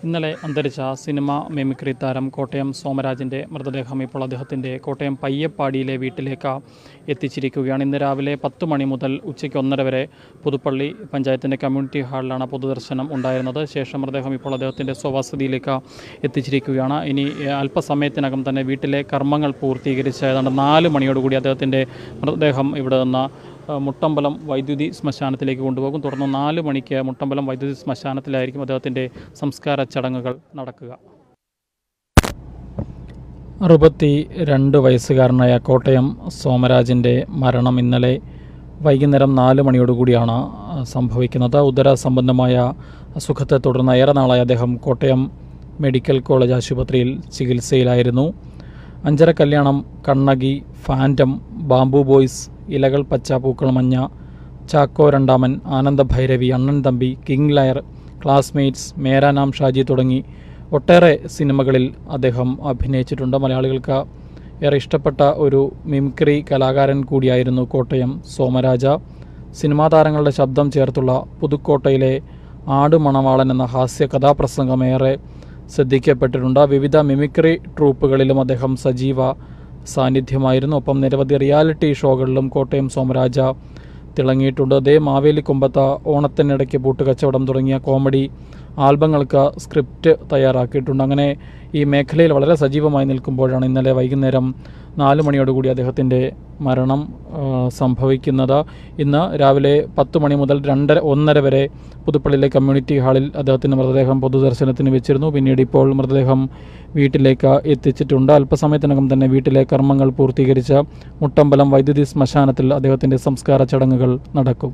ഇന്നലെ അന്തരിച്ച cinema mimicry താരം കോട്ടയം സോമരാജിൻ്റെ മൃതദേഹം ഇപ്പോൾ അദ്ദേഹത്തിൻ്റെ കോട്ടയം പയ്യപ്പാടിയിലെ വീട്ടിലേക്ക് എത്തിച്ചിരിക്കുകയാണ്. ഇന്ന് രാവിലെ 10 മണി മുതൽ ഉച്ചയ്ക്ക് 1:30 വരെ പുതുപ്പള്ളി പഞ്ചായത്തിൻ്റെ കമ്മ്യൂണിറ്റി ഹാളിലാണ് പൊതുദർശനം ഉണ്ടായിരുന്നത്. ശേഷം മൃതദേഹം ഇപ്പോൾ അദ്ദേഹത്തിൻ്റെ സ്വവസതിയിലേക്ക് എത്തിച്ചിരിക്കുകയാണ്. ഇനി അല്പസമയത്തിനകം തന്നെ വീട്ടിലെ കർമ്മങ്ങൾ പൂർത്തീകരിച്ച് ഏതാണ്ട് 4 മണിയോടുകൂടി അദ്ദേഹത്തിൻ്റെ മൃതദേഹം ഇവിടെ നിന്ന് മുട്ടമ്പലം വൈദ്യുതി ശ്മശാനത്തിലേക്ക് കൊണ്ടുപോകും. തുടർന്ന് 4 മണിക്ക് മുട്ടമ്പലം വൈദ്യുതി ശ്മശാനത്തിലായിരിക്കും അദ്ദേഹത്തിൻ്റെ സംസ്കാര ചടങ്ങുകൾ നടക്കുക. 62 വയസ്സുകാരനായ കോട്ടയം സോമരാജിൻ്റെ മരണം ഇന്നലെ വൈകുന്നേരം 4 മണിയോടുകൂടിയാണ് സംഭവിക്കുന്നത്. ഉദര സംബന്ധമായ അസുഖത്തെ തുടർന്ന് ഏറെ നാളായി അദ്ദേഹം കോട്ടയം മെഡിക്കൽ കോളേജ് ആശുപത്രിയിൽ ചികിത്സയിലായിരുന്നു. അഞ്ചര കല്യാണം, കണ്ണകി, ഫാൻറ്റം, ബാംബു ബോയ്സ്, ഇലകൾ പച്ച പൂക്കൾ മഞ്ഞ, ചാക്കോ രണ്ടാമൻ, ആനന്ദഭൈരവി, അണ്ണൻ തമ്പി, കിങ് ലയർ, ക്ലാസ്മേറ്റ്സ്, മേരാ നാം ഷാജി തുടങ്ങി ഒട്ടേറെ സിനിമകളിൽ അദ്ദേഹം അഭിനയിച്ചിട്ടുണ്ട്. മലയാളികൾക്ക് ഏറെ ഇഷ്ടപ്പെട്ട ഒരു മിമിക്രി കലാകാരൻ കൂടിയായിരുന്നു കോട്ടയം സോമരാജ. സിനിമാ താരങ്ങളുടെ ശബ്ദം ചേർത്തുള്ള പുതുക്കോട്ടയിലെ ആട് മണവാളൻ എന്ന ഹാസ്യ കഥാപ്രസംഗം ഏറെ ശ്രദ്ധിക്കപ്പെട്ടിട്ടുണ്ട്. വിവിധ മിമിക്രി ട്രൂപ്പുകളിലും അദ്ദേഹം സജീവ സാന്നിധ്യമായിരുന്നു. ഒപ്പം നിരവധി റിയാലിറ്റി ഷോകളിലും കോട്ടയം സോമരാജ തിളങ്ങിയിട്ടുണ്ട്. ദേ മാവേലിക്കൊമ്പത്ത്, ഓണത്തിനിടയ്ക്ക് പൂട്ടുകച്ചവടം തുടങ്ങിയ കോമഡി ആൽബങ്ങൾക്ക് സ്ക്രിപ്റ്റ് തയ്യാറാക്കിയിട്ടുണ്ട്. അങ്ങനെ ഈ മേഖലയിൽ വളരെ സജീവമായി നിൽക്കുമ്പോഴാണ് ഇന്നലെ വൈകുന്നേരം 4 മണിയോടുകൂടി അദ്ദേഹത്തിൻ്റെ മരണം സംഭവിക്കുന്നത്. ഇന്ന് രാവിലെ 10 മണി മുതൽ 1:30 വരെ പുതുപ്പള്ളിയിലെ കമ്മ്യൂണിറ്റി ഹാളിൽ അദ്ദേഹത്തിൻ്റെ മൃതദേഹം പൊതുദർശനത്തിന് വെച്ചിരുന്നു. പിന്നീട് ഇപ്പോൾ മൃതദേഹം വീട്ടിലേക്ക് എത്തിച്ചിട്ടുണ്ട്. അല്പസമയത്തിനകം തന്നെ വീട്ടിലെ കർമ്മങ്ങൾ പൂർത്തീകരിച്ച് മുട്ടമ്പലം വൈദ്യുതി ശ്മശാനത്തിൽ അദ്ദേഹത്തിൻ്റെ സംസ്കാര ചടങ്ങുകൾ നടക്കും.